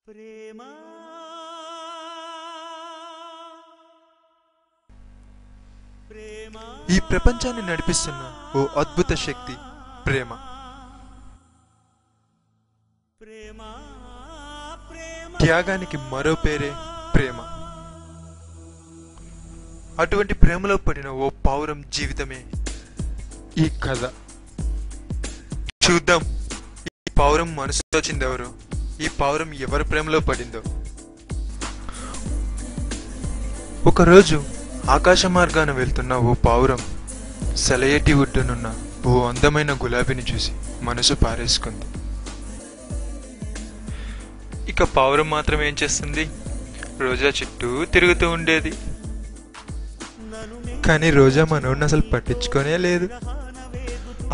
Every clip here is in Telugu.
ప్రేమ ఈ ప్రపంచాన్ని నడిపిస్తున్న ఓ అద్భుత శక్తి ప్రేమ. త్యాగానికి మరో పేరే ప్రేమ. అటువంటి ప్రేమలో పడిన ఓ పావురం జీవితమే ఈ కథ. చూద్దాం ఈ పావురం మనసుతో వచ్చిందెవరో, ఈ పావురం ఎవరి ప్రేమలో పడిందో. ఒకరోజు ఆకాశ మార్గాన వెళ్తున్న ఓ పావురం సెలయేటి ఒడ్డునున్న ఓ అందమైన గులాబీని చూసి మనసు పారేసుకుంది. ఇక పావురం మాత్రం ఏం చేస్తుంది, రోజా చుట్టూ తిరుగుతూ ఉండేది. కానీ రోజా మనోడిని అసలు పట్టించుకోనే లేదు.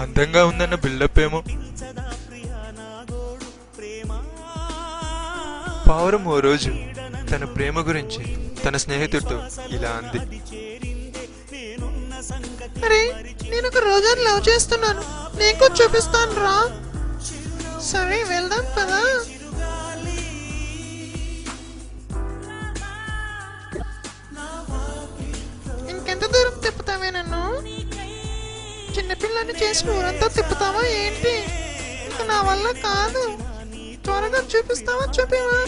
అందంగా ఉందన్న బిల్డప్ ఏమో. పావురం ఓ రోజు తన ప్రేమ గురించి తన స్నేహితుడితో ఇలా అంది. అరే, నేను ఒక రోజాని లవ్ చేస్తున్నాను, నీకు చూపిస్తాను రా. సరే వెళ్దాం పదా. ఇంకెంత దూరం తిప్పుతావే నన్ను? చిన్నపిల్లని చేసి ఊరంతా తిప్పుతావా ఏంటి? ఇంక నా వల్ల కాదు, త్వరగా చూపిస్తావా? చూపివా?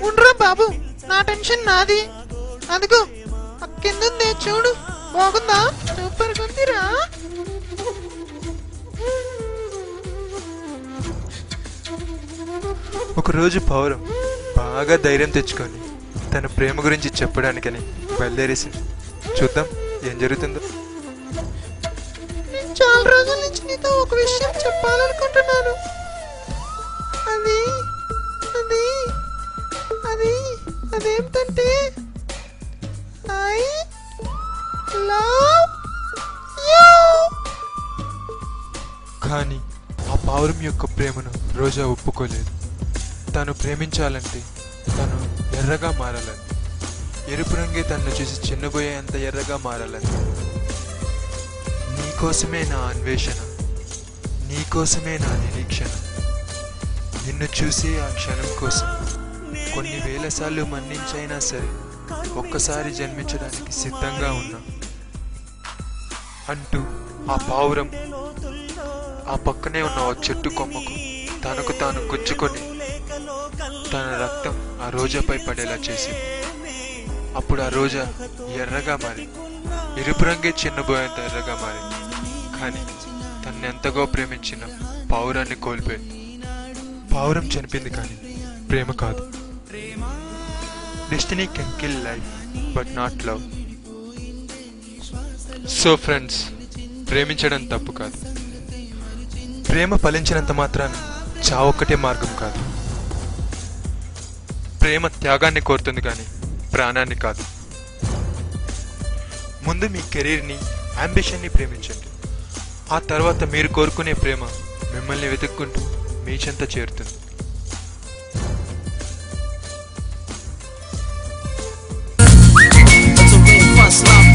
ఉండరా బాబు, నా టెన్షన్ నాది. అదిగో కిందుందే చూడు, బాగుందా? సూపర్ గుందిరా. ఒకరోజు పావురం బాగా ధైర్యం తెచ్చుకొని తన ప్రేమ గురించి చెప్పడానికని బయలుదేరేసింది. చూద్దాం ఏం జరుగుతుందో. నేను చాలా రోజుల నుంచి నీతో ఒక విషయం చెప్పాలనుకుంటున్నాను. అది అది అది అదేంటంటే ఐ లవ్ యూ. కానీ ఆ పావురం యొక్క ప్రేమను రోజా ఒప్పుకోలేదు. తను ప్రేమించాలంటే తను ఎర్రగా మారాలని, ఎరుపు రంగే తనను చూసి చిన్నబోయేంత ఎర్రగా మారాలని. నీకోసమే నా అన్వేషణ, నీకోసమే నా నిరీక్షణ, నిన్ను చూసి ఆ క్షణం కోసం కొన్ని వేల సార్లు మన్నించైనా సరే ఒక్కసారి జన్మించడానికి సిద్ధంగా ఉన్నా అంటూ ఆ పావురం ఆ పక్కనే ఉన్న ఓ చెట్టు కొమ్మకు తనకు తాను గుచ్చుకొని తన రక్తం ఆ రోజాపై పడేలా చేసింది. అప్పుడు ఆ రోజా ఎర్రగా మారి, ఎరుపు రంగే చిన్నబోయేంత ఎర్రగా మారింది. కానీ తను ఎంతగా ప్రేమించిన పావురాన్ని కోల్పోయింది. పావురం చనిపోయింది కానీ ప్రేమ కాదు. Destiny can kill life but not love. So friends, ప్రేమించడం తప్పు కాదు. ప్రేమ ఫలించినంత మాత్రాన చావొక్కటే మార్గం కాదు. ప్రేమ త్యాగాన్ని కోరుతుంది కానీ ప్రాణాన్ని కాదు. ముందు మీ కెరీర్ని, అంబిషన్ని ప్రేమించండి. ఆ తర్వాత మీరు కోరుకునే ప్రేమ మిమ్మల్ని వెతుక్కుంటూ మీ చెంత చేరుతుంది. First love